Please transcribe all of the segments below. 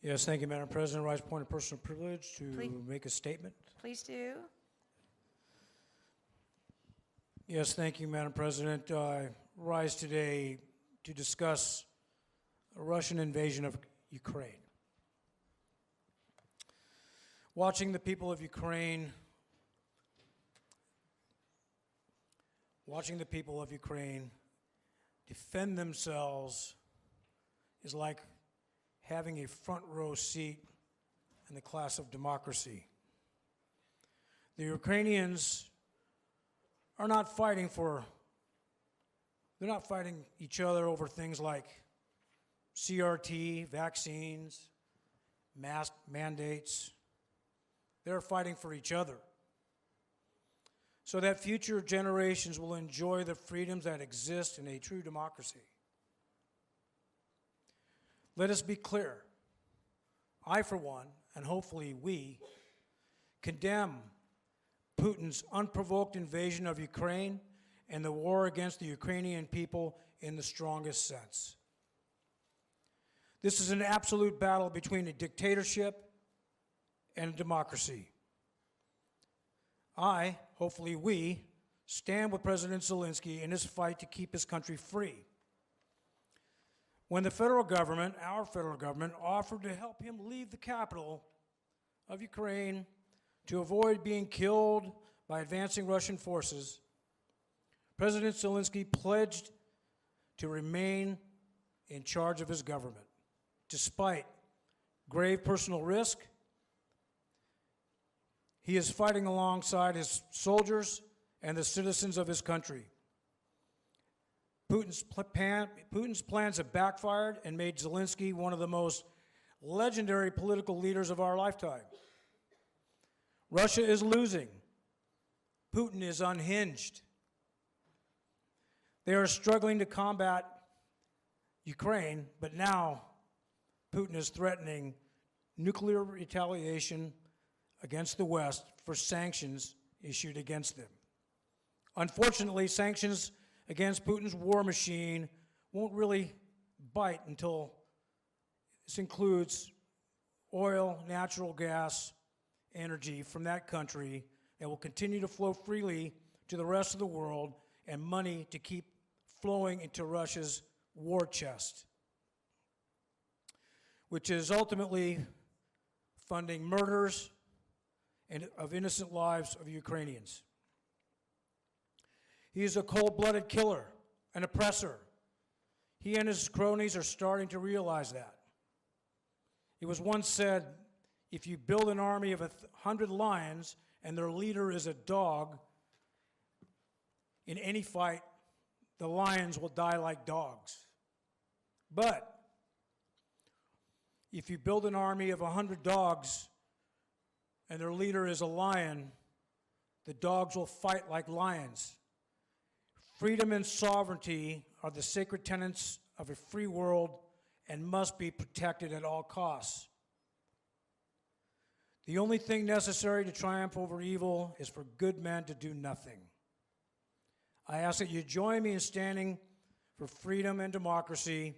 Yes, thank you, Madam President. Rise point of personal privilege to Please. make a statement. Please do. Yes, thank you, Madam President. I rise today to discuss a Russian invasion of Ukraine. Watching the people of Ukraine defend themselves is like having a front row seat in the class of democracy. The Ukrainians are not fighting each other over things like CRT, vaccines, mask mandates. They're fighting for each other so that future generations will enjoy the freedoms that exist in a true democracy. Let us be clear. I, for one, and hopefully we, condemn Putin's unprovoked invasion of Ukraine and the war against the Ukrainian people in the strongest sense. This is an absolute battle between a dictatorship and a democracy. I, hopefully we, stand with President Zelensky in his fight to keep his country free. When the federal government, our federal government, offered to help him leave the capital of Ukraine to avoid being killed by advancing Russian forces, President Zelensky pledged to remain in charge of his government, despite grave personal risk. He is fighting alongside his soldiers and the citizens of his country. Putin's plans have backfired and made Zelensky one of the most legendary political leaders of our lifetime. Russia is losing. Putin is unhinged. They are struggling to combat Ukraine, but now Putin is threatening nuclear retaliation against the West for sanctions issued against them. Unfortunately, sanctions against Putin's war machine won't really bite until this includes oil, natural gas, energy from that country that will continue to flow freely to the rest of the world, and money to keep flowing into Russia's war chest, which is ultimately funding murders and of innocent lives of Ukrainians. He is a cold-blooded killer, an oppressor. He and his cronies are starting to realize that. It was once said, if you build an army of 100 lions and their leader is a dog, in any fight, the lions will die like dogs. But if you build an army of 100 dogs and their leader is a lion, the dogs will fight like lions. Freedom and sovereignty are the sacred tenets of a free world and must be protected at all costs. The only thing necessary to triumph over evil is for good men to do nothing. I ask that you join me in standing for freedom and democracy.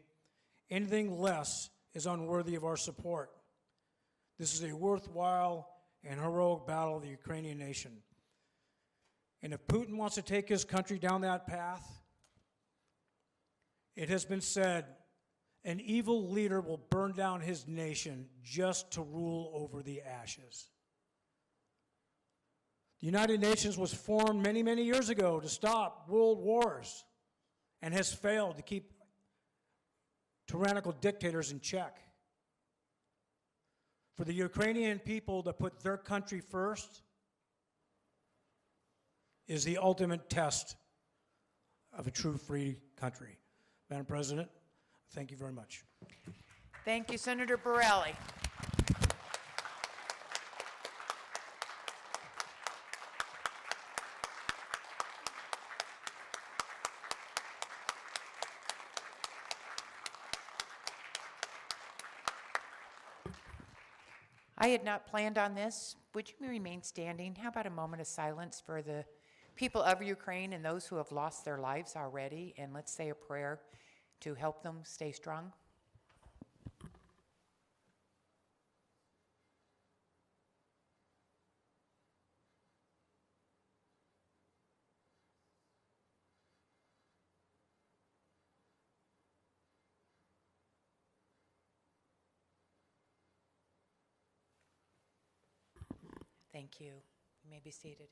Anything less is unworthy of our support. This is a worthwhile and heroic battle of the Ukrainian nation. And if Putin wants to take his country down that path, it has been said, an evil leader will burn down his nation just to rule over the ashes. The United Nations was formed many, many years ago to stop world wars and has failed to keep tyrannical dictators in check. For the Ukrainian people to put their country first is the ultimate test of a true free country. Madam President, thank you very much. Thank you, Senator Borrelli. I had not planned on this. Would you remain standing? How about a moment of silence for the people of Ukraine and those who have lost their lives already, and let's say a prayer to help them stay strong. Thank you. You may be seated.